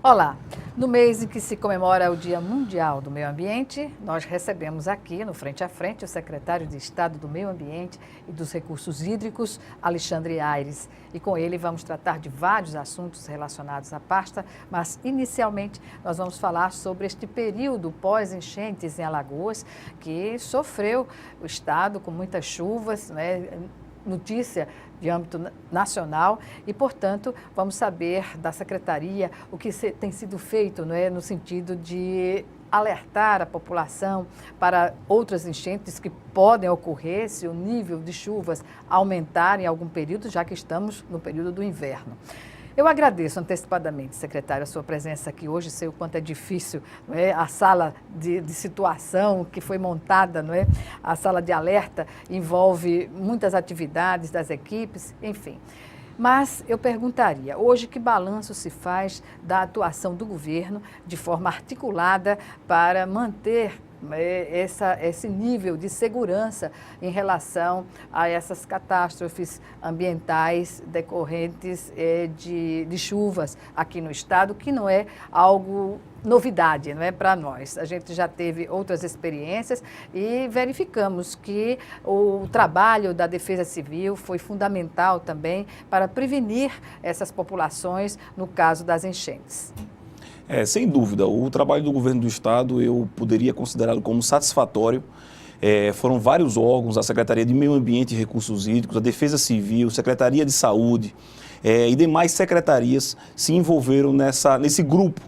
Olá! No mês em que se comemora o Dia Mundial do Meio Ambiente, nós recebemos aqui, no Frente a Frente, o secretário de Estado do Meio Ambiente e dos Recursos Hídricos, Alexandre Aires. E com ele vamos tratar de vários assuntos relacionados à pasta, mas inicialmente nós vamos falar sobre este período pós-enchentes em Alagoas, que sofreu o Estado com muitas chuvas, né? Notícia de âmbito nacional e, portanto, vamos saber da Secretaria o que tem sido feito, não é, no sentido de alertar a população para outras enchentes que podem ocorrer se o nível de chuvas aumentar em algum período, já que estamos no período do inverno. Eu agradeço antecipadamente, secretário, a sua presença aqui hoje. Sei o quanto é difícil, não é? A sala de situação que foi montada, não é? A sala de alerta envolve muitas atividades das equipes, enfim. Mas eu perguntaria, hoje que balanço se faz da atuação do governo de forma articulada para manter esse nível de segurança em relação a essas catástrofes ambientais decorrentes de chuvas aqui no estado, que não é algo novidade, não é, para nós. A gente já teve outras experiências e verificamos que o trabalho da Defesa Civil foi fundamental também para prevenir essas populações no caso das enchentes. Sem dúvida, o trabalho do governo do estado eu poderia considerá-lo como satisfatório. Foram vários órgãos, a Secretaria de Meio Ambiente e Recursos Hídricos, a Defesa Civil, Secretaria de Saúde e demais secretarias se envolveram nesse grupo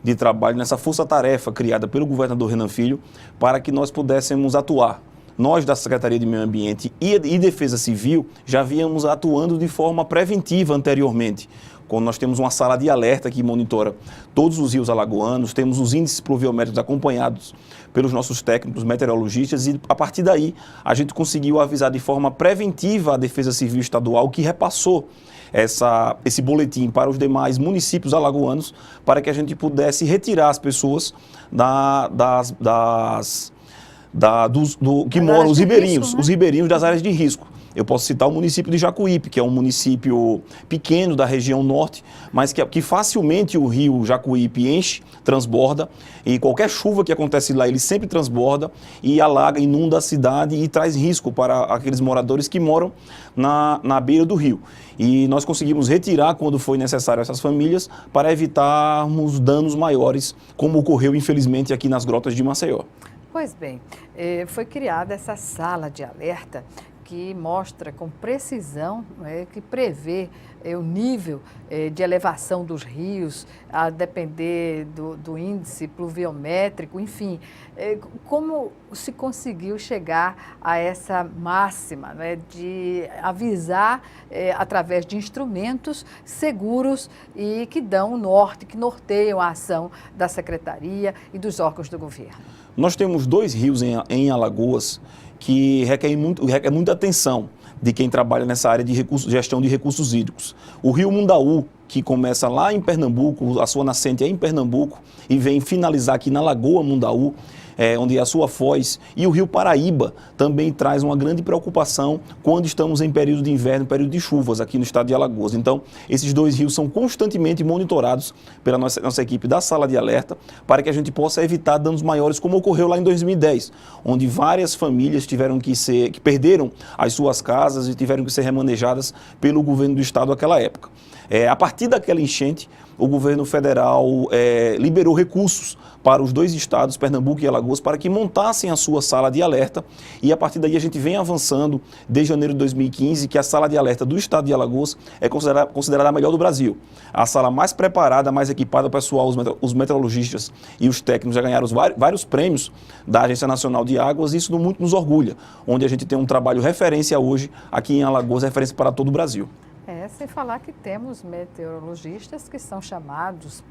de trabalho, nessa força-tarefa criada pelo governador Renan Filho, para que nós pudéssemos atuar. Nós, da Secretaria de Meio Ambiente e Defesa Civil, já víamos atuando de forma preventiva anteriormente. Quando nós temos uma sala de alerta que monitora todos os rios alagoanos, temos os índices pluviométricos acompanhados pelos nossos técnicos meteorologistas e, a partir daí, a gente conseguiu avisar de forma preventiva a Defesa Civil Estadual, que repassou esse boletim para os demais municípios alagoanos, para que a gente pudesse retirar as pessoas que moram, os ribeirinhos das áreas de risco. Eu posso citar o município de Jacuípe, que é um município pequeno da região norte, mas que facilmente o rio Jacuípe enche, transborda, e qualquer chuva que acontece lá, ele sempre transborda e alaga, inunda a cidade e traz risco para aqueles moradores que moram na beira do rio. E nós conseguimos retirar, quando foi necessário, essas famílias para evitarmos danos maiores, como ocorreu, infelizmente, aqui nas grotas de Maceió. Pois bem, foi criada essa sala de alerta que mostra com precisão, que prevê o nível de elevação dos rios, a depender do índice pluviométrico, enfim. Como se conseguiu chegar a essa máxima, de avisar através de instrumentos seguros e que dão o norte, que norteiam a ação da Secretaria e dos órgãos do governo? Nós temos 2 rios em Alagoas que requer muita atenção de quem trabalha nessa área de gestão de recursos hídricos. O rio Mundaú, que começa lá em Pernambuco, a sua nascente é em Pernambuco e vem finalizar aqui na Lagoa Mundaú, onde é a sua foz, e o rio Paraíba também traz uma grande preocupação quando estamos em período de inverno, período de chuvas aqui no estado de Alagoas. Então, esses 2 rios são constantemente monitorados pela nossa equipe da sala de alerta para que a gente possa evitar danos maiores, como ocorreu lá em 2010, onde várias famílias que perderam as suas casas e tiveram que ser remanejadas pelo governo do estado naquela época. A partir daquela enchente, o governo federal liberou recursos para os 2 estados, Pernambuco e Alagoas, para que montassem a sua sala de alerta, e a partir daí a gente vem avançando desde janeiro de 2015, que a sala de alerta do estado de Alagoas é considerada a melhor do Brasil. A sala mais preparada, mais equipada, o pessoal, os meteorologistas e os técnicos já ganharam vários prêmios da Agência Nacional de Águas, e isso muito nos orgulha, onde a gente tem um trabalho referência hoje aqui em Alagoas, referência para todo o Brasil. Sem falar que temos meteorologistas que são chamados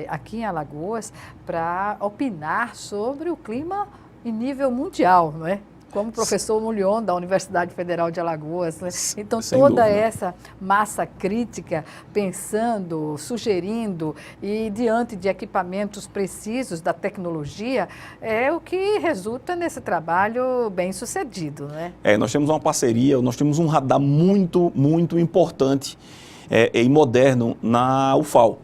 aqui em Alagoas para opinar sobre o clima em nível mundial, não é? Como o professor Mulion, da Universidade Federal de Alagoas, né? Então, toda essa massa crítica, pensando, sugerindo e diante de equipamentos precisos da tecnologia, é o que resulta nesse trabalho bem sucedido, né? Nós temos uma parceria, nós temos um radar muito, muito importante e moderno na UFAL.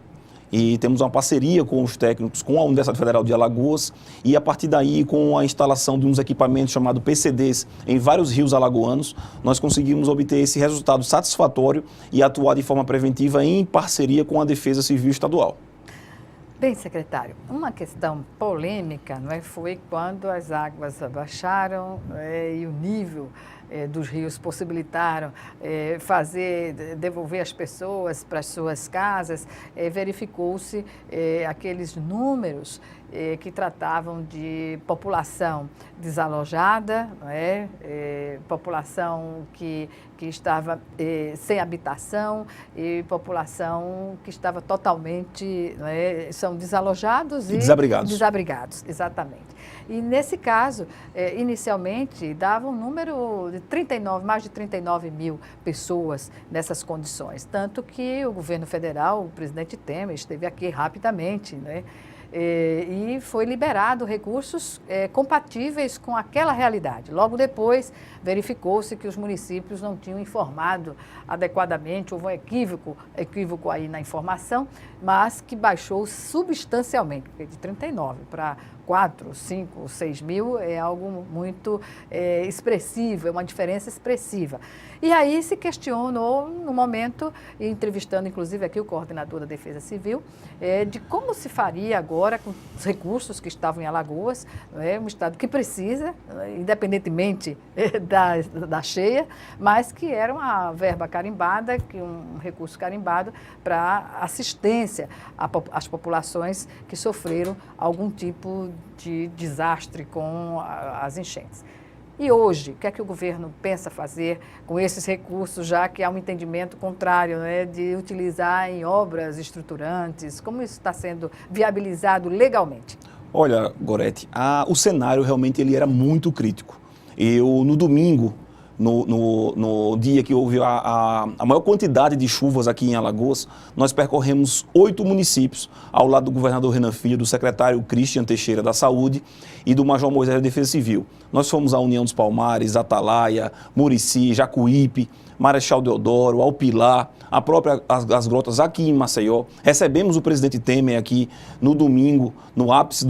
e temos uma parceria com os técnicos, com a Universidade Federal de Alagoas, e a partir daí, com a instalação de uns equipamentos chamados PCDs em vários rios alagoanos, nós conseguimos obter esse resultado satisfatório e atuar de forma preventiva em parceria com a Defesa Civil Estadual. Bem, secretário, uma questão polêmica, não é, foi quando as águas abaixaram, não é, e o nível dos rios possibilitaram devolver as pessoas para as suas casas. Verificou-se aqueles números que tratavam de população desalojada, não é? População que estava sem habitação e população que estava totalmente, não é? São desalojados e desabrigados. Desabrigados, exatamente. E nesse caso, inicialmente, dava um número de mais de 39 mil pessoas nessas condições. Tanto que o governo federal, o presidente Temer, esteve aqui rapidamente, né? E foi liberado recursos compatíveis com aquela realidade. Logo depois, verificou-se que os municípios não tinham informado adequadamente, houve um equívoco aí na informação, mas que baixou substancialmente, porque de 39 para 4, 5, 6 mil é algo muito expressivo, é uma diferença expressiva. E aí se questionou, no momento, entrevistando inclusive aqui o coordenador da Defesa Civil, de como se faria agora com os recursos que estavam em Alagoas, um estado que precisa, independentemente da cheia, mas que era uma verba carimbada, um recurso carimbado para assistência às populações que sofreram algum tipo de desastre com as enchentes. E hoje, o que é que o governo pensa fazer com esses recursos, já que há um entendimento contrário, né, de utilizar em obras estruturantes? Como isso está sendo viabilizado legalmente? Olha, Gorete, o cenário realmente ele era muito crítico. No domingo, no dia que houve a maior quantidade de chuvas aqui em Alagoas, nós percorremos 8 municípios, ao lado do governador Renan Filho, do secretário Christian Teixeira da Saúde e do major Moisés da Defesa Civil. Nós fomos à União dos Palmares, Atalaia, Murici, Jacuípe, Marechal Deodoro, Alpilar, as grotas aqui em Maceió. Recebemos o presidente Temer aqui no domingo, no ápice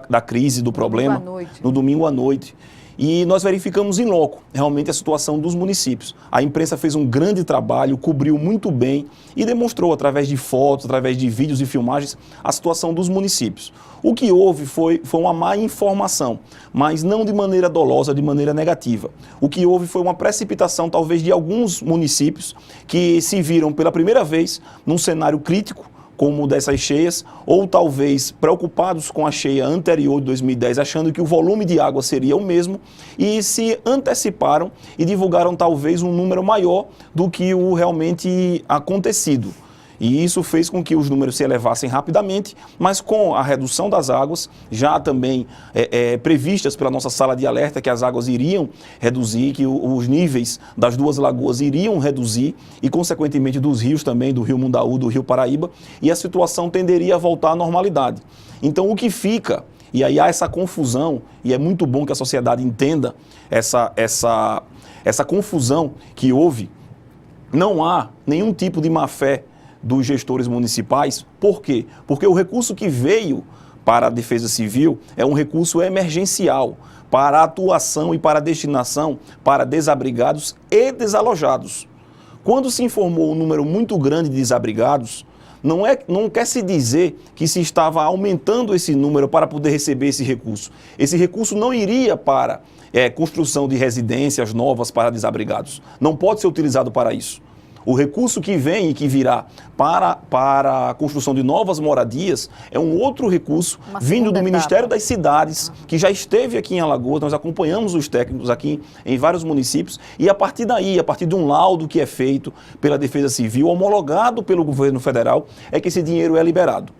da crise, do problema, no domingo à noite. E nós verificamos em loco realmente a situação dos municípios. A imprensa fez um grande trabalho, cobriu muito bem e demonstrou através de fotos, através de vídeos e filmagens, a situação dos municípios. O que houve foi uma má informação, mas não de maneira dolosa, de maneira negativa. O que houve foi uma precipitação talvez de alguns municípios que se viram pela primeira vez num cenário crítico, como dessas cheias, ou talvez preocupados com a cheia anterior de 2010, achando que o volume de água seria o mesmo, e se anteciparam e divulgaram talvez um número maior do que o realmente acontecido. E isso fez com que os números se elevassem rapidamente, mas com a redução das águas, já também previstas pela nossa sala de alerta, que as águas iriam reduzir, que os níveis das duas lagoas iriam reduzir, e consequentemente dos rios também, do Rio Mundaú, do Rio Paraíba, e a situação tenderia a voltar à normalidade. Então o que fica, e aí há essa confusão, e é muito bom que a sociedade entenda essa confusão que houve, não há nenhum tipo de má-fé dos gestores municipais. Por quê? Porque o recurso que veio para a Defesa Civil é um recurso emergencial para a atuação e para a destinação para desabrigados e desalojados. Quando se informou um número muito grande de desabrigados, não quer se dizer que se estava aumentando esse número para poder receber esse recurso. Esse recurso não iria para construção de residências novas para desabrigados. Não pode ser utilizado para isso. O recurso que vem e que virá para a construção de novas moradias é um outro recurso vindo do Ministério das Cidades, que já esteve aqui em Alagoas. Nós acompanhamos os técnicos aqui em vários municípios, e a partir daí, a partir de um laudo que é feito pela Defesa Civil, homologado pelo governo federal, é que esse dinheiro é liberado.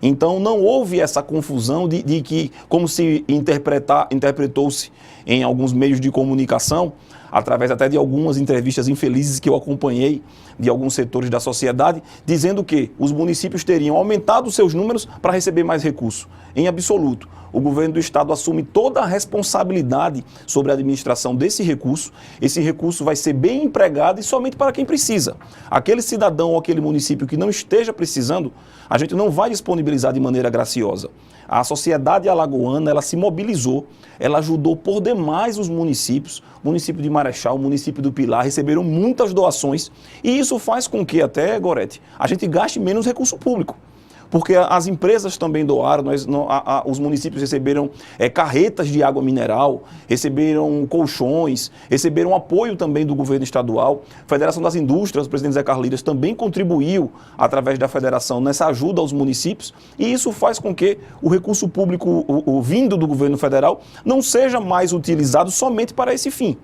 Então não houve essa confusão de que, como se interpretou-se em alguns meios de comunicação, através até de algumas entrevistas infelizes que eu acompanhei de alguns setores da sociedade, dizendo que os municípios teriam aumentado seus números para receber mais recursos. Em absoluto, o governo do estado assume toda a responsabilidade sobre a administração desse recurso. Esse recurso vai ser bem empregado e somente para quem precisa. Aquele cidadão ou aquele município que não esteja precisando, a gente não vai disponibilizar de maneira graciosa. A sociedade alagoana, ela se mobilizou, ela ajudou por demais os municípios. O município de Marechal, o município do Pilar receberam muitas doações e isso faz com que até, Gorete, a gente gaste menos recurso público. Porque as empresas também doaram, os municípios receberam carretas de água mineral, receberam colchões, receberam apoio também do governo estadual. A Federação das Indústrias, o presidente Zé Carlidas, também contribuiu através da federação nessa ajuda aos municípios e isso faz com que o recurso público o vindo do governo federal não seja mais utilizado somente para esse fim.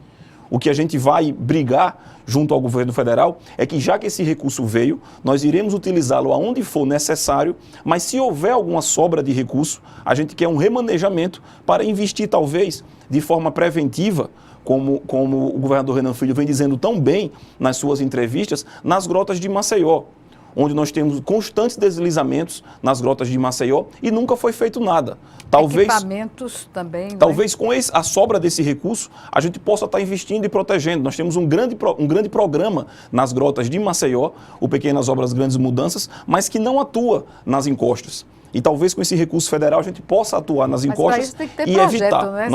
O que a gente vai brigar junto ao governo federal é que, já que esse recurso veio, nós iremos utilizá-lo aonde for necessário, mas se houver alguma sobra de recurso, a gente quer um remanejamento para investir, talvez, de forma preventiva, como o governador Renan Filho vem dizendo tão bem nas suas entrevistas, nas grotas de Maceió, onde nós temos constantes deslizamentos nas grotas de Maceió e nunca foi feito nada. Equipamentos também. Talvez com a sobra desse recurso, a gente possa estar investindo e protegendo. Nós temos um grande programa nas grotas de Maceió, o Pequenas Obras Grandes Mudanças, mas que não atua nas encostas. E talvez com esse recurso federal a gente possa atuar nas encostas e projeto, evitar. Né,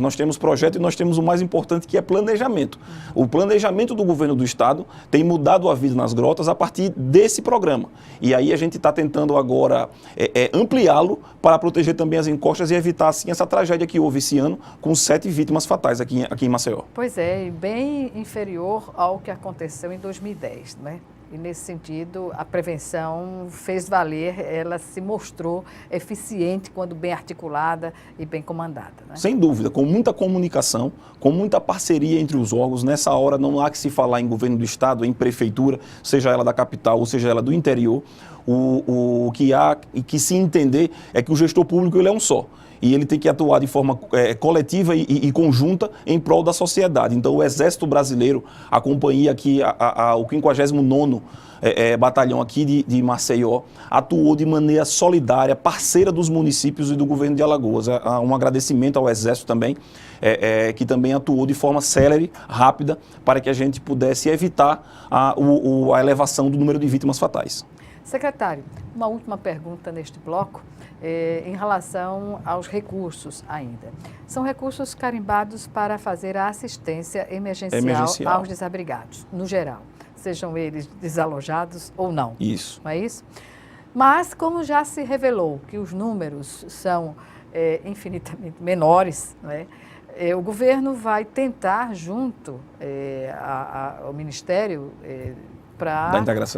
nós temos projeto e nós temos o mais importante, que é planejamento. O planejamento do governo do estado tem mudado a vida nas grotas a partir desse programa. E aí a gente está tentando agora ampliá-lo para proteger também as encostas e evitar assim essa tragédia que houve esse ano com 7 vítimas fatais aqui em Maceió. Pois é, e bem inferior ao que aconteceu em 2010, né? E, nesse sentido, a prevenção fez valer, ela se mostrou eficiente quando bem articulada e bem comandada. Né? Sem dúvida, com muita comunicação, com muita parceria entre os órgãos. Nessa hora não há que se falar em governo do estado, em prefeitura, seja ela da capital ou seja ela do interior. O que há e que se entender é que o gestor público ele é um só. E ele tem que atuar de forma coletiva e conjunta em prol da sociedade. Então, o Exército Brasileiro, a companhia aqui, o 59º Batalhão aqui de Maceió, atuou de maneira solidária, parceira dos municípios e do governo de Alagoas. Um agradecimento ao Exército também, que também atuou de forma célere, rápida, para que a gente pudesse evitar a elevação do número de vítimas fatais. Secretário, uma última pergunta neste bloco. Em relação aos recursos ainda. São recursos carimbados para fazer a assistência emergencial aos desabrigados, no geral, sejam eles desalojados ou não. Isso. Não é isso? Mas, como já se revelou que os números são infinitamente menores, não é? O governo vai tentar, junto ao Ministério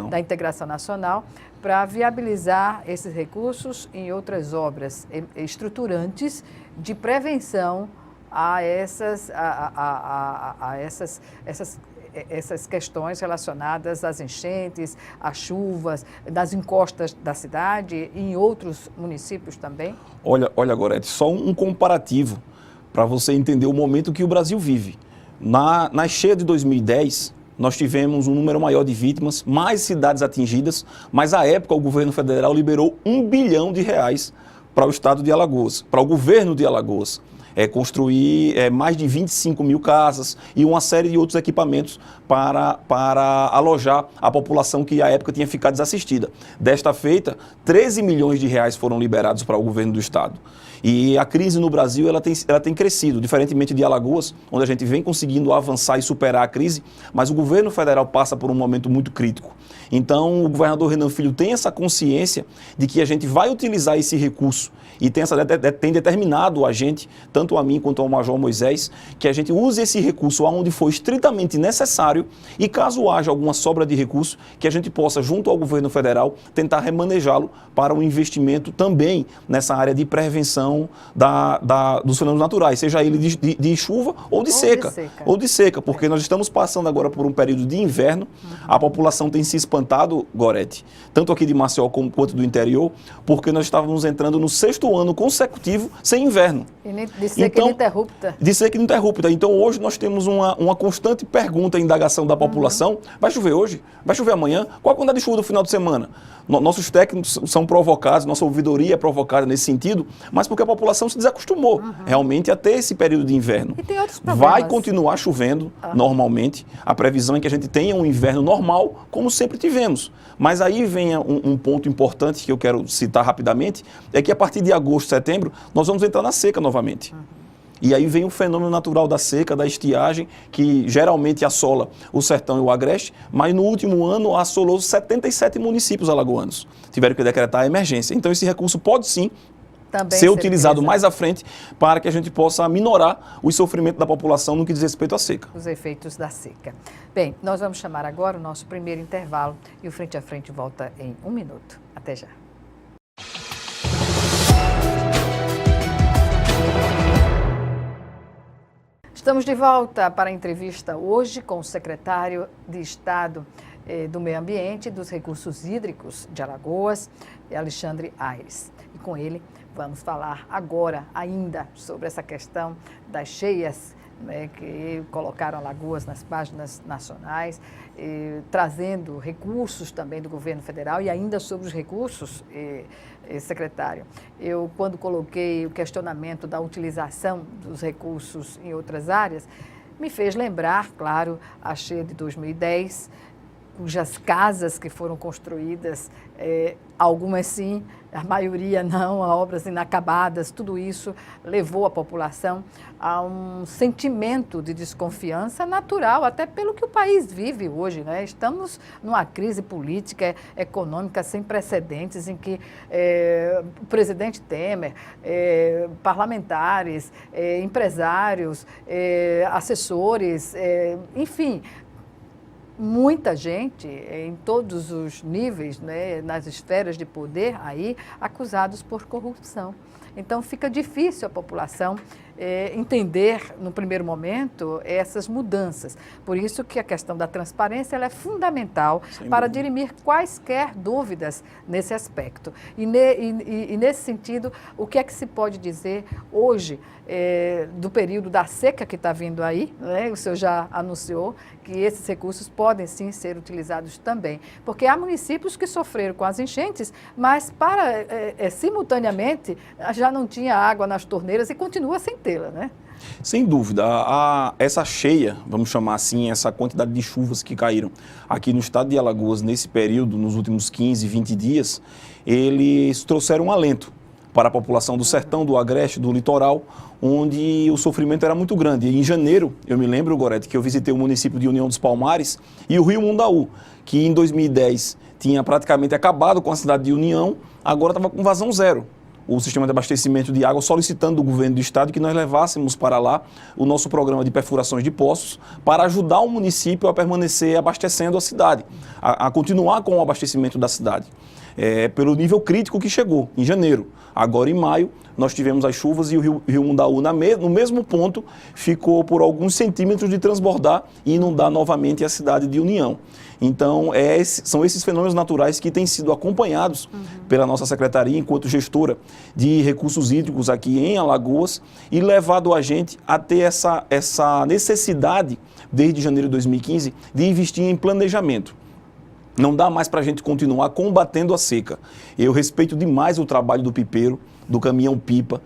da Integração Nacional, para viabilizar esses recursos em outras obras estruturantes de prevenção a essas questões relacionadas às enchentes, às chuvas, das encostas da cidade e em outros municípios também? Olha, Gorete, só um comparativo para você entender o momento que o Brasil vive. Na cheia de 2010, nós tivemos um número maior de vítimas, mais cidades atingidas, mas à época o governo federal liberou R$1 bilhão para o estado de Alagoas, para o governo de Alagoas. Construir mais de 25 mil casas e uma série de outros equipamentos para alojar a população que à época tinha ficado desassistida. Desta feita, R$13 milhões foram liberados para o governo do estado. E a crise no Brasil ela tem crescido, diferentemente de Alagoas, onde a gente vem conseguindo avançar e superar a crise, mas o governo federal passa por um momento muito crítico. Então, o governador Renan Filho tem essa consciência de que a gente vai utilizar esse recurso e tem determinado a gente, tanto a mim quanto ao Major Moisés, que a gente use esse recurso aonde for estritamente necessário e, caso haja alguma sobra de recurso, que a gente possa, junto ao governo federal, tentar remanejá-lo para um investimento também nessa área de prevenção questão dos fenômenos naturais, seja ele de chuva ou de seca. Ou de seca, porque nós estamos passando agora por um período de inverno, a população tem se espantado, Gorete, tanto aqui de Maceió quanto do interior, porque nós estávamos entrando no 6º ano consecutivo sem inverno. De seca ininterrupta. De seca ininterrupta. Então, hoje nós temos uma constante pergunta e indagação da população. Vai chover hoje? Vai chover amanhã? Qual a quantidade de chuva do final de semana? Nossos técnicos são provocados, nossa ouvidoria é provocada nesse sentido, mas porque a população se desacostumou realmente a ter esse período de inverno. E tem outros problemas. Vai continuar chovendo normalmente. A previsão é que a gente tenha um inverno normal, como sempre tivemos. Mas aí vem um ponto importante que eu quero citar rapidamente, é que a partir de agosto, setembro, nós vamos entrar na seca novamente. E aí vem o fenômeno natural da seca, da estiagem, que geralmente assola o sertão e o agreste, mas no último ano assolou 77 municípios alagoanos. Tiveram que decretar a emergência. Então esse recurso pode sim também ser utilizado mais à frente para que a gente possa minorar o sofrimento da população no que diz respeito à seca. Os efeitos da seca. Bem, nós vamos chamar agora o nosso primeiro intervalo e o Frente a Frente volta em 1 minuto. Até já. Estamos de volta para a entrevista hoje com o secretário de Estado do Meio Ambiente e dos Recursos Hídricos de Alagoas, Alexandre Aires. E com ele vamos falar agora ainda sobre essa questão das cheias, né, que colocaram Alagoas nas páginas nacionais, trazendo recursos também do governo federal e ainda sobre os recursos, secretário. Eu, quando coloquei o questionamento da utilização dos recursos em outras áreas, me fez lembrar, claro, a cheia de 2010, cujas casas que foram construídas, algumas sim, a maioria não, obras inacabadas, tudo isso levou a população a um sentimento de desconfiança natural, até pelo que o país vive hoje, né? Estamos numa crise política, econômica sem precedentes, em que o presidente Temer, parlamentares, empresários, assessores, enfim, muita gente, em todos os níveis, né, nas esferas de poder, aí, acusados por corrupção. Então, fica difícil a população entender, no primeiro momento, essas mudanças. Por isso que a questão da transparência ela é fundamental para dirimir quaisquer dúvidas nesse aspecto. E nesse sentido, o que é que se pode dizer hoje do período da seca que está vindo aí, né? O senhor já anunciou que esses recursos podem sim ser utilizados também, porque há municípios que sofreram com as enchentes, mas simultaneamente já não tinha água nas torneiras e continua sem tê-la, né? Sem dúvida, essa cheia, vamos chamar assim, essa quantidade de chuvas que caíram aqui no estado de Alagoas nesse período, nos últimos 15, 20 dias, eles trouxeram um alento para a população do sertão, do agreste, do litoral, onde o sofrimento era muito grande. E em janeiro, eu me lembro, Gorete, que eu visitei o município de União dos Palmares e o Rio Mundaú, que em 2010 tinha praticamente acabado com a cidade de União, agora estava com vazão zero. O sistema de abastecimento de água solicitando do governo do estado que nós levássemos para lá o nosso programa de perfurações de poços para ajudar o município a permanecer abastecendo a cidade, a continuar com o abastecimento da cidade. Pelo nível crítico que chegou em janeiro. Agora, em maio, nós tivemos as chuvas e o Rio Mundaú, no mesmo ponto, ficou por alguns centímetros de transbordar e inundar novamente a cidade de União. Então, são esses fenômenos naturais que têm sido acompanhados pela nossa secretaria, enquanto gestora de recursos hídricos aqui em Alagoas, e levado a gente a ter essa necessidade, desde janeiro de 2015, de investir em planejamento. Não dá mais para a gente continuar combatendo a seca. Eu respeito demais o trabalho do pipeiro, do caminhão-pipa,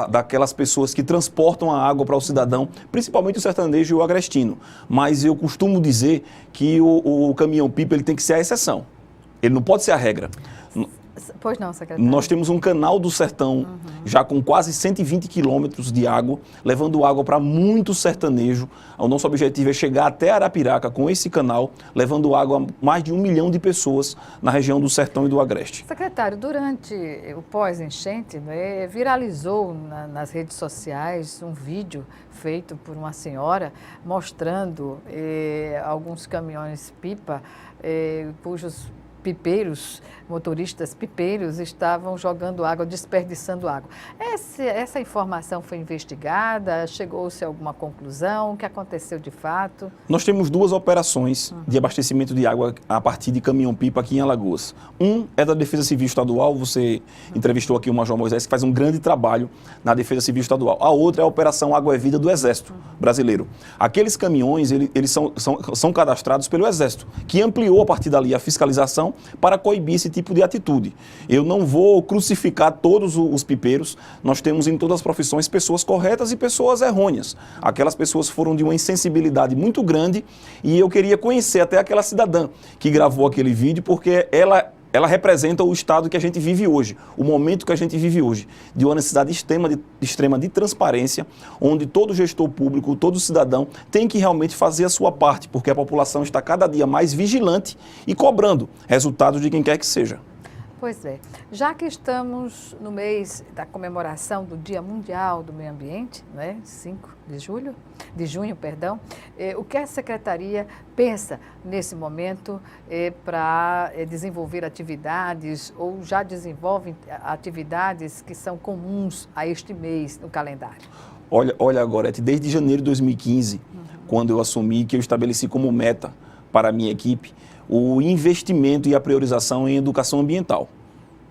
daquelas pessoas que transportam a água para o cidadão, principalmente o sertanejo e o agrestino. Mas eu costumo dizer que o caminhão-pipa ele tem que ser a exceção. Ele não pode ser a regra. Pois não, secretário. Nós temos um canal do sertão, já com quase 120 quilômetros de água, levando água para muito sertanejo. O nosso objetivo é chegar até Arapiraca com esse canal, levando água a mais de 1 milhão de pessoas na região do sertão e do agreste. Secretário, durante o pós-enchente, né, viralizou nas redes sociais um vídeo feito por uma senhora mostrando alguns caminhões-pipa cujos pipeiros, motoristas pipeiros, estavam jogando água, desperdiçando água. Essa informação foi investigada? Chegou-se a alguma conclusão? O que aconteceu de fato? Nós temos 2 operações de abastecimento de água a partir de caminhão-pipa aqui em Alagoas. Um é da Defesa Civil Estadual, você entrevistou aqui o Major Moisés, que faz um grande trabalho na Defesa Civil Estadual. A outra é a Operação Água é Vida do Exército Brasileiro. Aqueles caminhões, eles são cadastrados pelo Exército, que ampliou a partir dali a fiscalização para coibir esse tipo de atitude. Eu não vou crucificar todos os pipeiros, nós temos em todas as profissões pessoas corretas e pessoas errôneas. Aquelas pessoas foram de uma insensibilidade muito grande e eu queria conhecer até aquela cidadã que gravou aquele vídeo, porque ela representa o estado que a gente vive hoje, o momento que a gente vive hoje, de uma necessidade extrema de transparência, onde todo gestor público, todo cidadão tem que realmente fazer a sua parte, porque a população está cada dia mais vigilante e cobrando resultados de quem quer que seja. Pois é. Já que estamos no mês da comemoração do Dia Mundial do Meio Ambiente, né, 5 de junho, o que a Secretaria pensa nesse momento para desenvolver atividades ou já desenvolve atividades que são comuns a este mês no calendário? Olha, Gorete, desde janeiro de 2015, quando eu assumi, que eu estabeleci como meta para a minha equipe o investimento e a priorização em educação ambiental.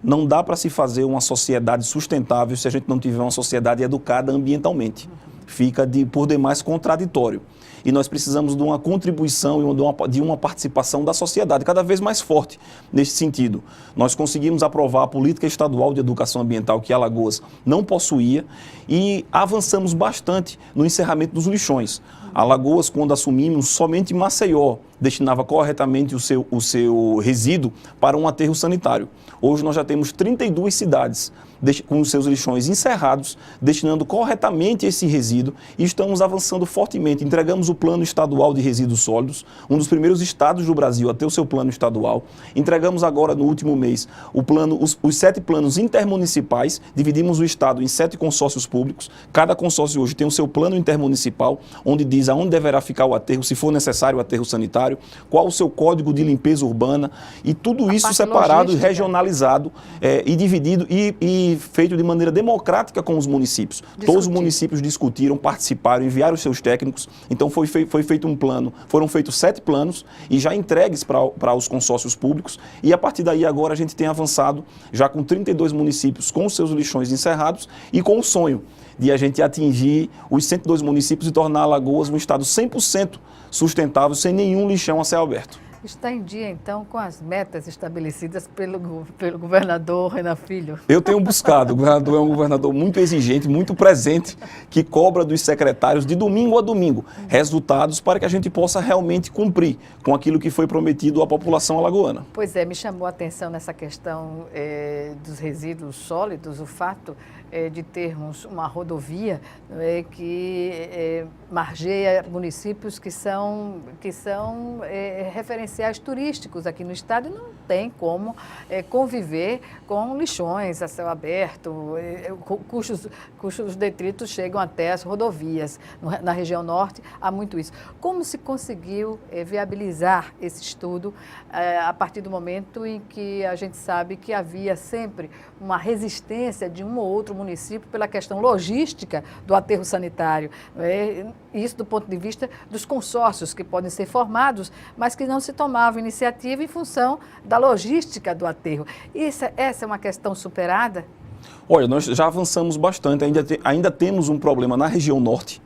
Não dá para se fazer uma sociedade sustentável se a gente não tiver uma sociedade educada ambientalmente. Fica por demais contraditório. E nós precisamos de uma contribuição e de uma participação da sociedade cada vez mais forte nesse sentido. Nós conseguimos aprovar a política estadual de educação ambiental que Alagoas não possuía e avançamos bastante no encerramento dos lixões. Alagoas, quando assumimos, somente Maceió destinava corretamente o seu resíduo para um aterro sanitário. Hoje nós já temos 32 cidades com os seus lixões encerrados, destinando corretamente esse resíduo e estamos avançando fortemente. Entregamos o Plano Estadual de Resíduos Sólidos, um dos primeiros estados do Brasil a ter o seu plano estadual. Entregamos agora, no último mês, os 7 planos intermunicipais, dividimos o estado em 7 consórcios públicos. Cada consórcio hoje tem o seu plano intermunicipal, onde diz aonde deverá ficar o aterro, se for necessário o aterro sanitário, qual o seu código de limpeza urbana, e tudo isso separado e regionalizado e dividido e feito de maneira democrática com os municípios. Todos os municípios discutiram, participaram, enviaram os seus técnicos. Então foi feito um plano, foram feitos 7 planos e já entregues para os consórcios públicos, e a partir daí agora a gente tem avançado já com 32 municípios com os seus lixões encerrados e com o sonho de a gente atingir os 102 municípios e tornar Alagoas um estado 100% sustentável, sem nenhum lixão a céu aberto. Está em dia, então, com as metas estabelecidas pelo governador Renan Filho? Eu tenho buscado. O governador é um governador muito exigente, muito presente, que cobra dos secretários de domingo a domingo resultados para que a gente possa realmente cumprir com aquilo que foi prometido à população alagoana. Pois é, me chamou a atenção nessa questão dos resíduos sólidos, o fato de termos uma rodovia que margeia municípios que são referenciais turísticos aqui no estado e não tem como conviver com lixões a céu aberto, cujos detritos chegam até as rodovias. Na região norte há muito isso. Como se conseguiu viabilizar esse estudo a partir do momento em que a gente sabe que havia sempre uma resistência de um ou outro município pela questão logística do aterro sanitário? Isso do ponto de vista dos consórcios que podem ser formados, mas que não se tomava iniciativa em função da logística do aterro. Essa é uma questão superada? Olha, nós já avançamos bastante, ainda temos um problema na região norte,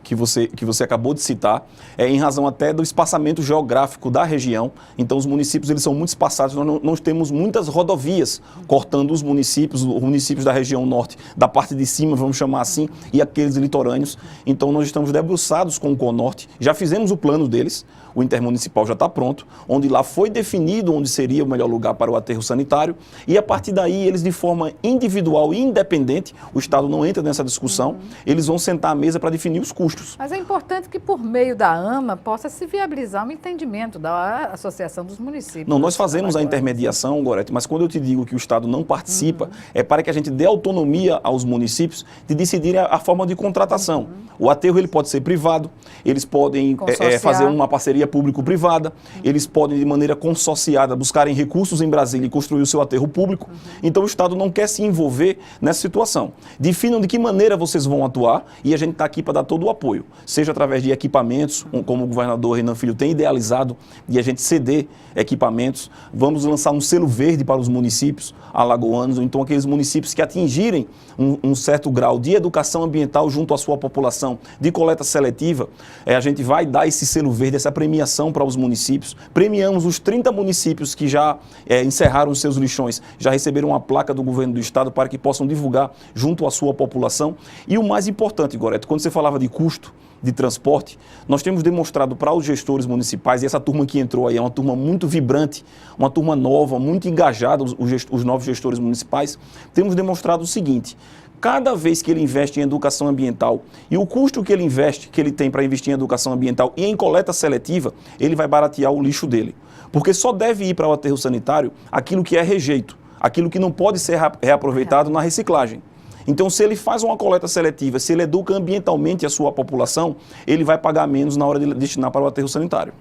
que você acabou de citar, em razão até do espaçamento geográfico da região. Então, os municípios eles são muito espaçados, nós temos muitas rodovias cortando os municípios da região norte, da parte de cima, vamos chamar assim, e aqueles litorâneos. Então, nós estamos debruçados com o Conorte, já fizemos o plano deles, o intermunicipal já está pronto, onde lá foi definido onde seria o melhor lugar para o aterro sanitário, e a partir daí, eles de forma individual e independente, o Estado não entra nessa discussão, eles vão sentar à mesa para definir os custos. Mas é importante que, por meio da AMA, possa se viabilizar um entendimento da Associação dos Municípios. Não, nós fazemos a intermediação, Gorete, mas quando eu te digo que o Estado não participa, é para que a gente dê autonomia aos municípios de decidirem a forma de contratação. O aterro ele pode ser privado, eles podem fazer uma parceria parceria público-privada, eles podem, de maneira consorciada, buscarem recursos em Brasília e construir o seu aterro público. Então, o Estado não quer se envolver nessa situação. Definam de que maneira vocês vão atuar e a gente está aqui para dar todo o apoio, seja através de equipamentos, como o governador Renan Filho tem idealizado, de a gente ceder equipamentos. Vamos lançar um selo verde para os municípios alagoanos, ou então aqueles municípios que atingirem um certo grau de educação ambiental junto à sua população, de coleta seletiva. A gente vai dar esse selo verde, essa premiação para os municípios. Premiamos os 30 municípios que já encerraram os seus lixões, já receberam uma placa do governo do estado para que possam divulgar junto à sua população. E o mais importante, Goreto, quando você falava de custo de transporte, nós temos demonstrado para os gestores municipais, e essa turma que entrou aí é uma turma muito vibrante, uma turma nova, muito engajada, os novos gestores municipais, temos demonstrado o seguinte: cada vez que ele investe em educação ambiental e o custo que ele investe, que ele tem para investir em educação ambiental e em coleta seletiva, ele vai baratear o lixo dele. Porque só deve ir para o aterro sanitário aquilo que é rejeito, aquilo que não pode ser reaproveitado na reciclagem. Então, se ele faz uma coleta seletiva, se ele educa ambientalmente a sua população, ele vai pagar menos na hora de destinar para o aterro sanitário.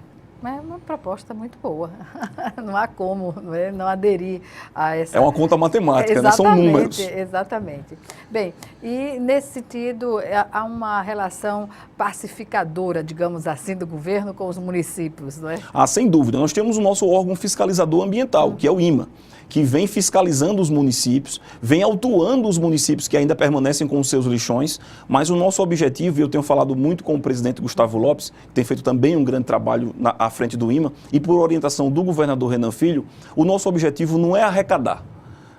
É uma proposta muito boa. Não há como não aderir a essa... É uma conta matemática, né? São números. Exatamente. Bem, e nesse sentido, há uma relação pacificadora, digamos assim, do governo com os municípios, não é? Ah, sem dúvida. Nós temos o nosso órgão fiscalizador ambiental, que é o IMA, que vem fiscalizando os municípios, vem autuando os municípios que ainda permanecem com os seus lixões, mas o nosso objetivo, e eu tenho falado muito com o presidente Gustavo Lopes, que tem feito também um grande trabalho à frente do IMA, e por orientação do governador Renan Filho, o nosso objetivo não é arrecadar.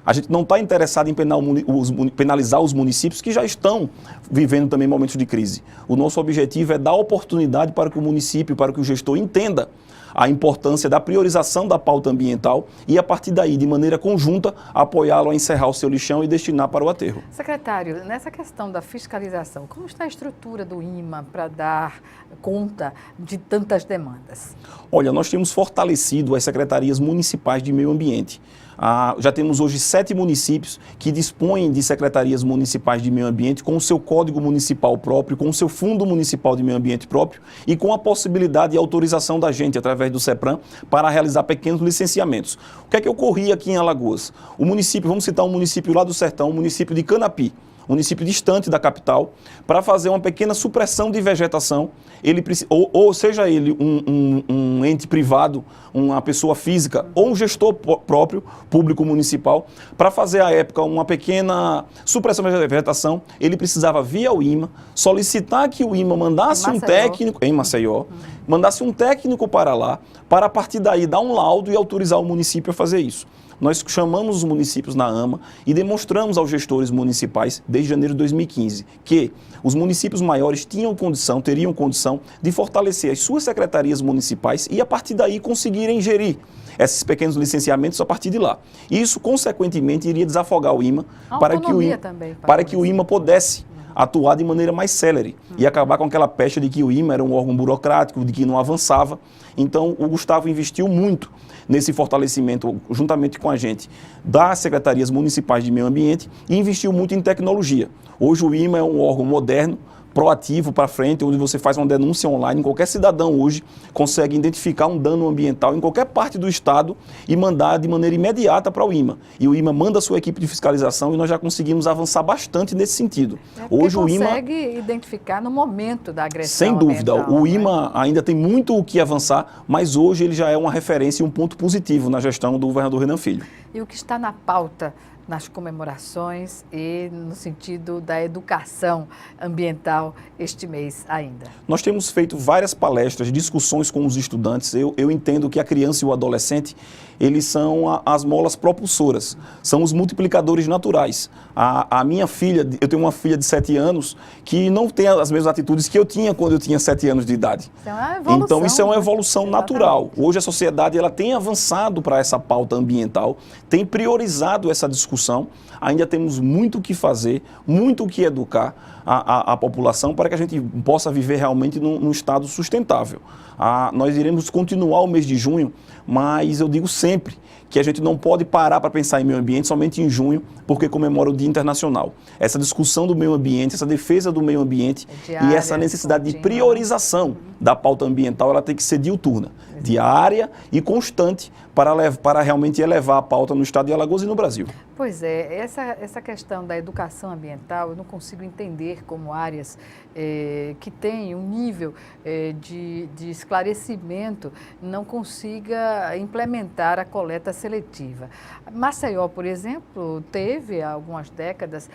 A gente não está interessado em penalizar os municípios que já estão vivendo também momentos de crise. O nosso objetivo é dar oportunidade para que o município, para que o gestor entenda a importância da priorização da pauta ambiental e, a partir daí, de maneira conjunta, apoiá-lo a encerrar o seu lixão e destinar para o aterro. Secretário, nessa questão da fiscalização, como está a estrutura do IMA para dar conta de tantas demandas? Olha, nós temos fortalecido as secretarias municipais de meio ambiente. Já temos hoje 7 municípios que dispõem de secretarias municipais de meio ambiente com o seu código municipal próprio, com o seu fundo municipal de meio ambiente próprio e com a possibilidade e autorização da gente, através do CEPRAM, para realizar pequenos licenciamentos. O que é que ocorria aqui em Alagoas? O município, vamos citar um município lá do sertão, o município de Canapi, município distante da capital, para fazer uma pequena supressão de vegetação, ou seja ele um ente privado, uma pessoa física, ou um gestor próprio, público municipal, para fazer à época uma pequena supressão de vegetação, ele precisava, via o IMA, solicitar que o IMA mandasse um técnico, em Maceió, mandasse um técnico para lá, para a partir daí dar um laudo e autorizar o município a fazer isso. Nós chamamos os municípios na AMA e demonstramos aos gestores municipais, desde janeiro de 2015, que os municípios maiores teriam condição de fortalecer as suas secretarias municipais e, a partir daí, conseguirem gerir esses pequenos licenciamentos a partir de lá. Isso, consequentemente, iria desafogar o IMA para que o IMA pudesse atuar de maneira mais célere e acabar com aquela pecha de que o IMA era um órgão burocrático, de que não avançava. Então, o Gustavo investiu muito nesse fortalecimento, juntamente com a gente, das secretarias municipais de meio ambiente e investiu muito em tecnologia. Hoje o IMA é um órgão moderno, proativo para frente, onde você faz uma denúncia online, qualquer cidadão hoje consegue identificar um dano ambiental em qualquer parte do estado e mandar de maneira imediata para o IMA. E o IMA manda a sua equipe de fiscalização e nós já conseguimos avançar bastante nesse sentido. Hoje o IMA consegue identificar no momento da agressão. Sem dúvida, o IMA ainda tem muito o que avançar, mas hoje ele já é uma referência e um ponto positivo na gestão do governador Renan Filho. E o que está na pauta nas comemorações e no sentido da educação ambiental este mês ainda? Nós temos feito várias palestras, discussões com os estudantes. Eu entendo que a criança e o adolescente, eles são as molas propulsoras, são os multiplicadores naturais. A minha filha, eu tenho uma filha de 7 anos que não tem as mesmas atitudes que eu tinha quando eu tinha 7 anos de idade. Isso é uma evolução, então isso é uma evolução natural. Hoje a sociedade ela tem avançado para essa pauta ambiental, tem priorizado essa discussão. Ainda temos muito o que fazer, muito o que educar, a população para que a gente possa viver realmente num estado sustentável. Nós iremos continuar o mês de junho, mas eu digo sempre que a gente não pode parar para pensar em meio ambiente somente em junho, porque comemora o Dia Internacional. Essa discussão do meio ambiente, essa defesa do meio ambiente diária, e essa necessidade de priorização da pauta ambiental, ela tem que ser diuturna, diária e constante para realmente elevar a pauta no estado de Alagoas e no Brasil. Pois é, essa questão da educação ambiental, eu não consigo entender como áreas que têm um nível de esclarecimento não consiga implementar a coleta seletiva. Maceió, por exemplo, teve há algumas décadas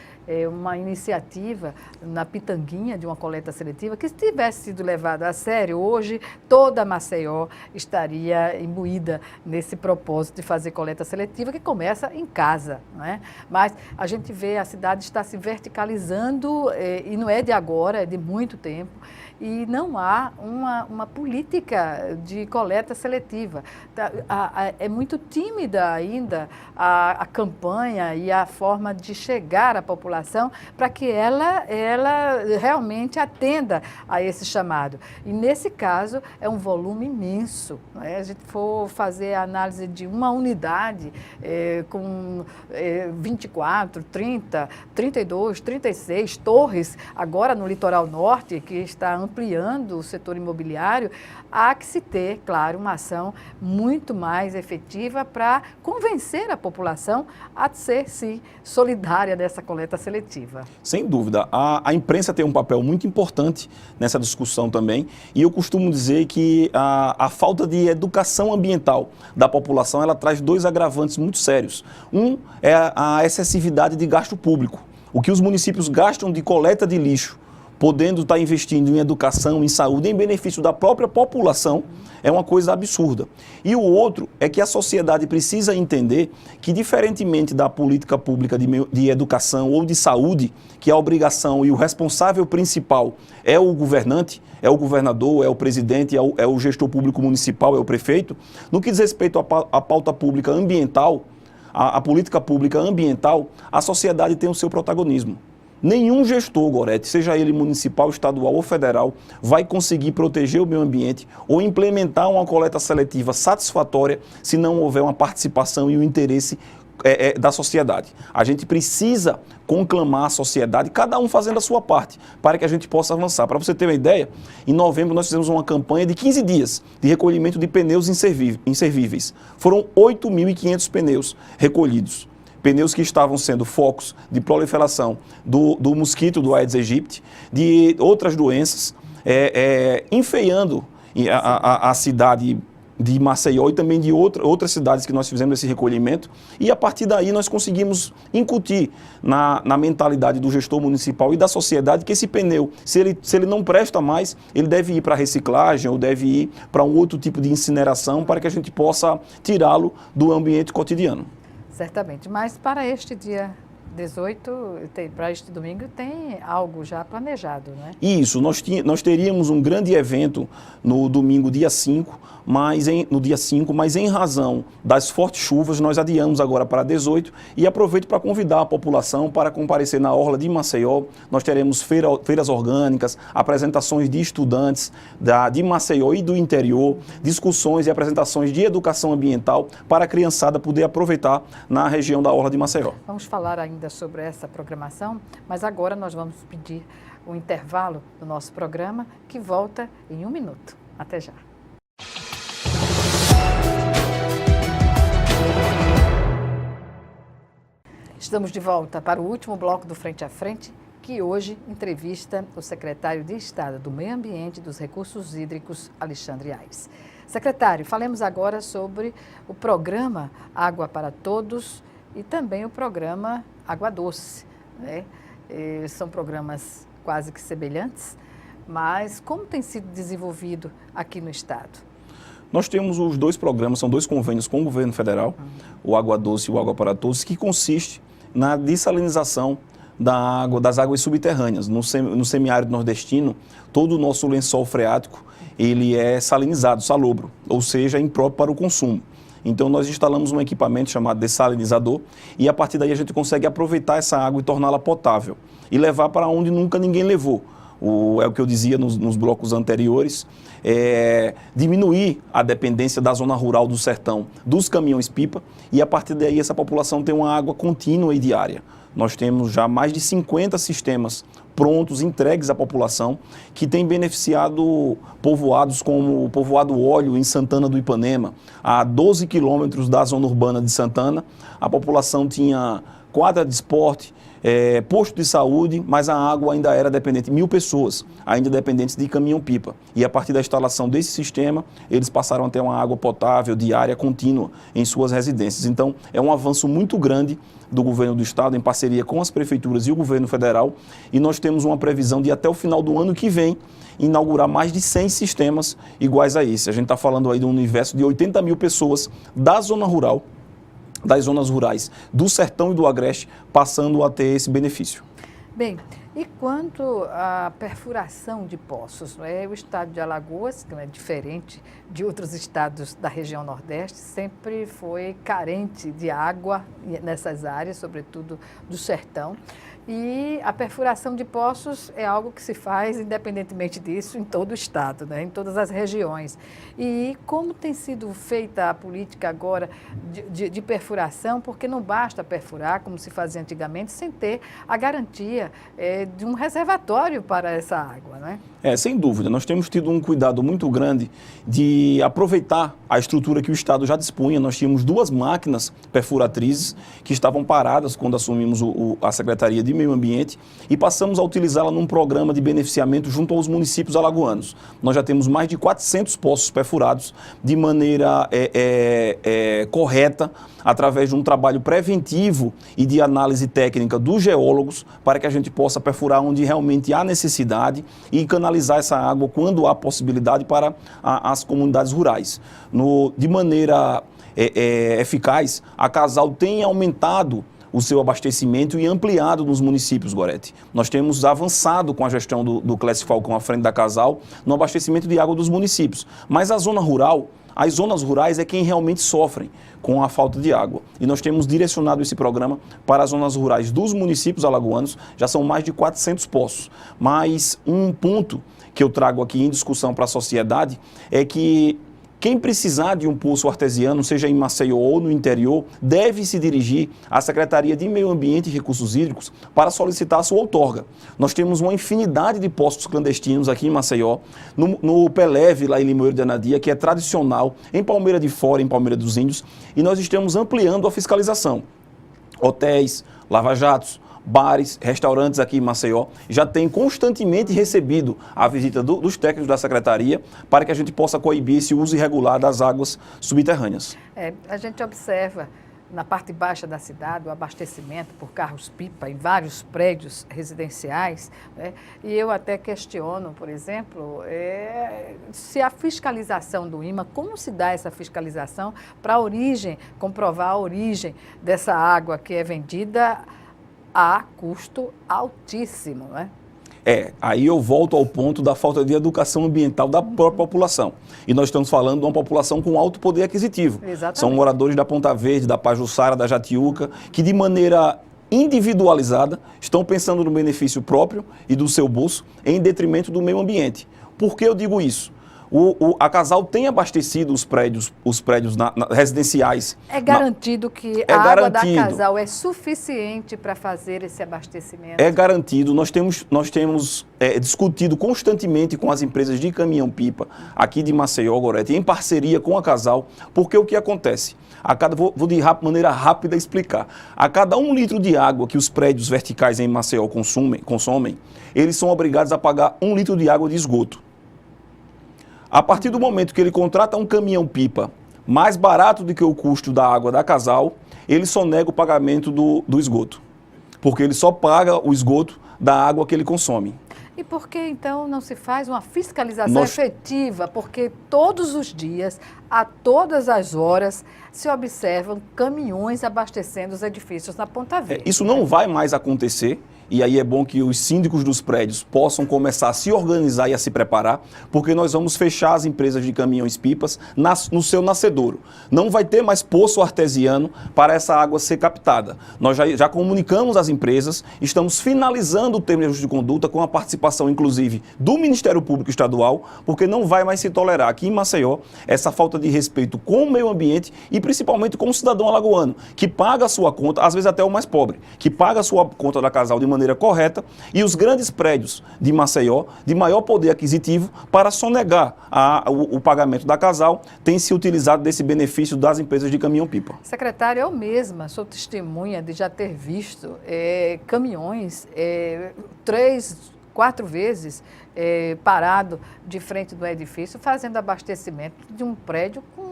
uma iniciativa na Pitanguinha de uma coleta seletiva que, se tivesse sido levada a sério, hoje toda Maceió estaria imbuída nesse propósito de fazer coleta seletiva, que começa em casa, não é? Mas a gente vê a cidade está se verticalizando e não é de agora, é de muito tempo, e não há uma política de coleta seletiva. É muito tímida ainda a campanha e a forma de chegar à população para que ela realmente atenda a esse chamado. E nesse caso é um volume imenso, não é? A gente for fazer a análise de uma unidade com 24, 30, 32, 36 torres, agora no litoral norte, que está ampliando o setor imobiliário, há que se ter, claro, uma ação muito mais efetiva para convencer a população a ser, sim, solidária dessa coleta seletiva. Sem dúvida. A imprensa tem um papel muito importante nessa discussão também, e eu costumo dizer que a falta de educação ambiental da população, ela traz dois agravantes muito sérios. Um é a excessividade de gasto público. O que os municípios gastam de coleta de lixo, podendo estar investindo em educação, em saúde, em benefício da própria população, é uma coisa absurda. E o outro é que a sociedade precisa entender que, diferentemente da política pública de educação ou de saúde, que a obrigação e o responsável principal é o governante, é o governador, é o presidente, é o gestor público municipal, é o prefeito, no que diz respeito à pauta pública ambiental, a política pública ambiental, a sociedade tem o seu protagonismo. Nenhum gestor, Gorete, seja ele municipal, estadual ou federal, vai conseguir proteger o meio ambiente ou implementar uma coleta seletiva satisfatória se não houver uma participação e um interesse da sociedade. A gente precisa conclamar a sociedade, cada um fazendo a sua parte, para que a gente possa avançar. Para você ter uma ideia, em novembro nós fizemos uma campanha de 15 dias de recolhimento de pneus inservíveis. Foram 8.500 pneus recolhidos. Pneus que estavam sendo focos de proliferação do mosquito, do Aedes aegypti, de outras doenças, enfeiando a cidade de Maceió e também de outras cidades que nós fizemos esse recolhimento. E a partir daí nós conseguimos incutir na mentalidade do gestor municipal e da sociedade que esse pneu, se ele não presta mais, ele deve ir para reciclagem ou deve ir para um outro tipo de incineração para que a gente possa tirá-lo do ambiente cotidiano. Certamente, mas para este dia 18, para este domingo, tem algo já planejado, né? Isso, nós teríamos um grande evento no domingo, dia 5, mas em razão das fortes chuvas, nós adiamos agora para 18 e aproveito para convidar a população para comparecer na Orla de Maceió. Nós teremos feiras orgânicas, apresentações de estudantes de Maceió e do interior, discussões e apresentações de educação ambiental para a criançada poder aproveitar na região da Orla de Maceió. Vamos falar ainda sobre essa programação, mas agora nós vamos pedir o intervalo do nosso programa, que volta em 1 minuto. Até já. Estamos de volta para o último bloco do Frente a Frente, que hoje entrevista o secretário de Estado do Meio Ambiente e dos Recursos Hídricos, Alexandre Aires. Secretário, falemos agora sobre o programa Água para Todos e também o programa Água Doce, né? São programas quase que semelhantes, mas como tem sido desenvolvido aqui no Estado? Nós temos os dois programas, são dois convênios com o governo federal, o Água Doce e o Água para Todos, que consiste na dessalinização das águas subterrâneas. No semiárido nordestino, todo o nosso lençol freático ele é salinizado, salobro, ou seja, impróprio para o consumo. Então nós instalamos um equipamento chamado dessalinizador e a partir daí a gente consegue aproveitar essa água e torná-la potável e levar para onde nunca ninguém levou. É o que eu dizia nos blocos anteriores, diminuir a dependência da zona rural do sertão dos caminhões-pipa e a partir daí essa população tem uma água contínua e diária. Nós temos já mais de 50 sistemas prontos, entregues à população, que tem beneficiado povoados como o povoado Óleo, em Santana do Ipanema, a 12 quilômetros da zona urbana de Santana. A população tinha quadra de esporte, posto de saúde, mas a água ainda era dependente, 1.000 pessoas ainda dependentes de caminhão-pipa. E a partir da instalação desse sistema, eles passaram a ter uma água potável, diária, contínua em suas residências. Então, é um avanço muito grande do governo do estado, em parceria com as prefeituras e o governo federal, e nós temos uma previsão de até o final do ano que vem, inaugurar mais de 100 sistemas iguais a esse. A gente está falando aí de um universo de 80.000 pessoas da zona rural, das zonas rurais do sertão e do agreste, passando a ter esse benefício. Bem, e quanto à perfuração de poços, não é? O estado de Alagoas, que não é diferente de outros estados da região Nordeste, sempre foi carente de água nessas áreas, sobretudo do sertão. E a perfuração de poços é algo que se faz, independentemente disso, em todo o estado, né? Em todas as regiões. E como tem sido feita a política agora de perfuração, porque não basta perfurar, como se fazia antigamente, sem ter a garantia de um reservatório para essa água, né? Sem dúvida. Nós temos tido um cuidado muito grande de aproveitar a estrutura que o estado já dispunha. Nós tínhamos 2 máquinas perfuratrizes que estavam paradas quando assumimos a Secretaria de Meio Ambiente e passamos a utilizá-la num programa de beneficiamento junto aos municípios alagoanos. Nós já temos mais de 400 poços perfurados de maneira correta, através de um trabalho preventivo e de análise técnica dos geólogos, para que a gente possa perfurar onde realmente há necessidade e canalizar essa água quando há possibilidade para as comunidades rurais. De maneira eficaz, a Casal tem aumentado o seu abastecimento e ampliado nos municípios, Gorete. Nós temos avançado com a gestão do Clécio Falcão à frente da Casal no abastecimento de água dos municípios. Mas a zona rural, as zonas rurais é quem realmente sofrem com a falta de água. E nós temos direcionado esse programa para as zonas rurais dos municípios alagoanos, já são mais de 400 poços. Mas um ponto que eu trago aqui em discussão para a sociedade é que quem precisar de um poço artesiano, seja em Maceió ou no interior, deve se dirigir à Secretaria de Meio Ambiente e Recursos Hídricos para solicitar a sua outorga. Nós temos uma infinidade de poços clandestinos aqui em Maceió, no Peleve, lá em Limoeiro de Anadia, que é tradicional, em Palmeira de Fora, em Palmeira dos Índios, e nós estamos ampliando a fiscalização. Hotéis, lava-jatos, bares, restaurantes aqui em Maceió já têm constantemente recebido a visita dos técnicos da Secretaria para que a gente possa coibir esse uso irregular das águas subterrâneas. A gente observa na parte baixa da cidade o abastecimento por carros-pipa em vários prédios residenciais, né? E eu até questiono, por exemplo, se a fiscalização do IMA, como se dá essa fiscalização para a origem, comprovar a origem dessa água que é vendida a custo altíssimo, né? Aí eu volto ao ponto da falta de educação ambiental da própria população. E nós estamos falando de uma população com alto poder aquisitivo. Exatamente. São moradores da Ponta Verde, da Pajuçara, da Jatiuca, que de maneira individualizada estão pensando no benefício próprio e do seu bolso em detrimento do meio ambiente. Por que eu digo isso? A Casal tem abastecido os prédios residenciais. É garantido que a água da Casal é suficiente para fazer esse abastecimento? É garantido. Nós temos discutido constantemente com as empresas de caminhão-pipa aqui de Maceió, Gorete, em parceria com a Casal, porque o que acontece? Vou de maneira rápida explicar. A cada 1 litro de água que os prédios verticais em Maceió consomem, eles são obrigados a pagar 1 litro de água de esgoto. A partir do momento que ele contrata um caminhão-pipa mais barato do que o custo da água da Casal, ele só nega o pagamento do esgoto, porque ele só paga o esgoto da água que ele consome. E por que, então, não se faz uma fiscalização efetiva? Porque todos os dias, a todas as horas, se observam caminhões abastecendo os edifícios na Ponta Verde. Isso não vai mais acontecer e aí é bom que os síndicos dos prédios possam começar a se organizar e a se preparar, porque nós vamos fechar as empresas de caminhões-pipas no seu nascedouro. Não vai ter mais poço artesiano para essa água ser captada. Nós já comunicamos às empresas, estamos finalizando o termo de ajuste de conduta com a participação, inclusive, do Ministério Público Estadual, porque não vai mais se tolerar aqui em Maceió essa falta de respeito com o meio ambiente e principalmente com o cidadão alagoano, que paga a sua conta, às vezes até o mais pobre, que paga a sua conta da Casal de maneira correta, e os grandes prédios de Maceió, de maior poder aquisitivo, para sonegar o pagamento da Casal, tem se utilizado desse benefício das empresas de caminhão-pipa. Secretário, eu mesma sou testemunha de já ter visto caminhões 3, 4 vezes parado de frente do edifício, fazendo abastecimento de um prédio com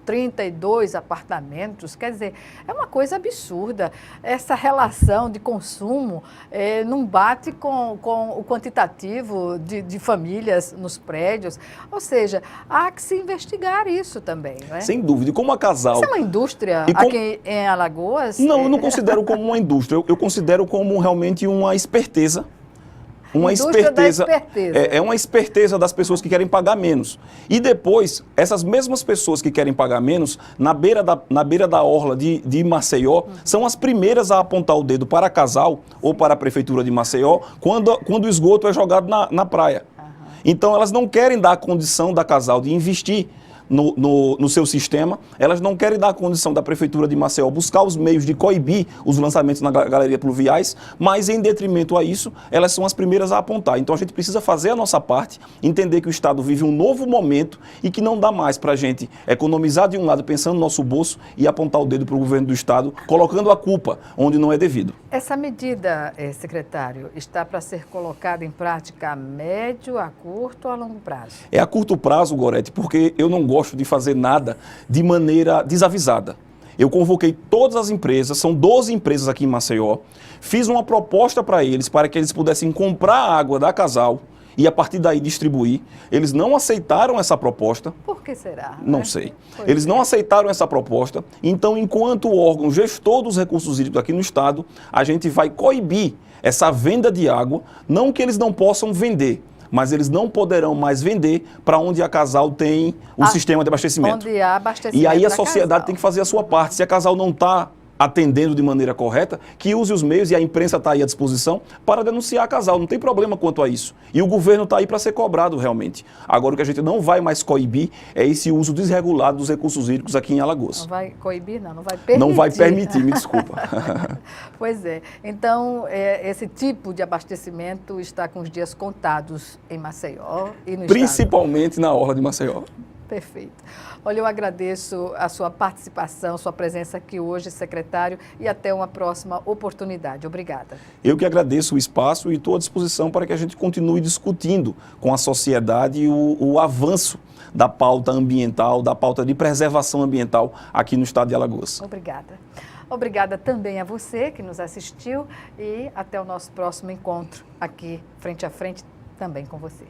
32 apartamentos. Quer dizer, é uma coisa absurda. Essa relação de consumo não bate com o quantitativo de famílias nos prédios. Ou seja, há que se investigar isso também, não é? Sem dúvida. E como a Casal... Isso é uma indústria aqui em Alagoas? Não, eu não considero como uma indústria. Eu considero como realmente uma esperteza. Uma esperteza. É uma esperteza das pessoas que querem pagar menos. E depois, essas mesmas pessoas que querem pagar menos, na beira da orla de Maceió, são as primeiras a apontar o dedo para a Casal ou para a Prefeitura de Maceió quando o esgoto é jogado na praia. Então, elas não querem dar a condição da Casal de investir no seu sistema, elas não querem dar a condição da Prefeitura de Maceió buscar os meios de coibir os lançamentos na galeria pluviais, mas em detrimento a isso, elas são as primeiras a apontar. Então a gente precisa fazer a nossa parte, entender que o Estado vive um novo momento e que não dá mais para a gente economizar de um lado pensando no nosso bolso e apontar o dedo para o governo do Estado, colocando a culpa onde não é devido. Essa medida, secretário, está para ser colocada em prática a médio, a curto ou a longo prazo? É a curto prazo, Gorete, porque eu não gosto de fazer nada de maneira desavisada. Eu convoquei todas as empresas, são 12 empresas aqui em Maceió, fiz uma proposta para eles, para que eles pudessem comprar a água da Casal e a partir daí distribuir. Eles não aceitaram essa proposta. Por que será? Não sei. Eles não aceitaram essa proposta, então enquanto órgão gestor dos recursos hídricos aqui no Estado, a gente vai coibir essa venda de água, não que eles não possam vender, mas eles não poderão mais vender para onde a Casal tem o sistema de abastecimento. Onde há abastecimento. E aí a sociedade tem que fazer a sua parte. Se a Casal não está atendendo de maneira correta, que use os meios, e a imprensa está aí à disposição, para denunciar a Casal. Não tem problema quanto a isso. E o governo está aí para ser cobrado realmente. Agora, o que a gente não vai mais coibir é esse uso desregulado dos recursos hídricos aqui em Alagoas. Não vai coibir, não vai permitir. Não vai permitir, me desculpa. Pois é. Então, esse tipo de abastecimento está com os dias contados em Maceió e no Principalmente Estado. Na orla de Maceió. Perfeito. Olha, eu agradeço a sua participação, sua presença aqui hoje, secretário, e até uma próxima oportunidade. Obrigada. Eu que agradeço o espaço e estou à disposição para que a gente continue discutindo com a sociedade o avanço da pauta ambiental, da pauta de preservação ambiental aqui no estado de Alagoas. Obrigada. Obrigada também a você que nos assistiu e até o nosso próximo encontro aqui, frente a frente, também com você.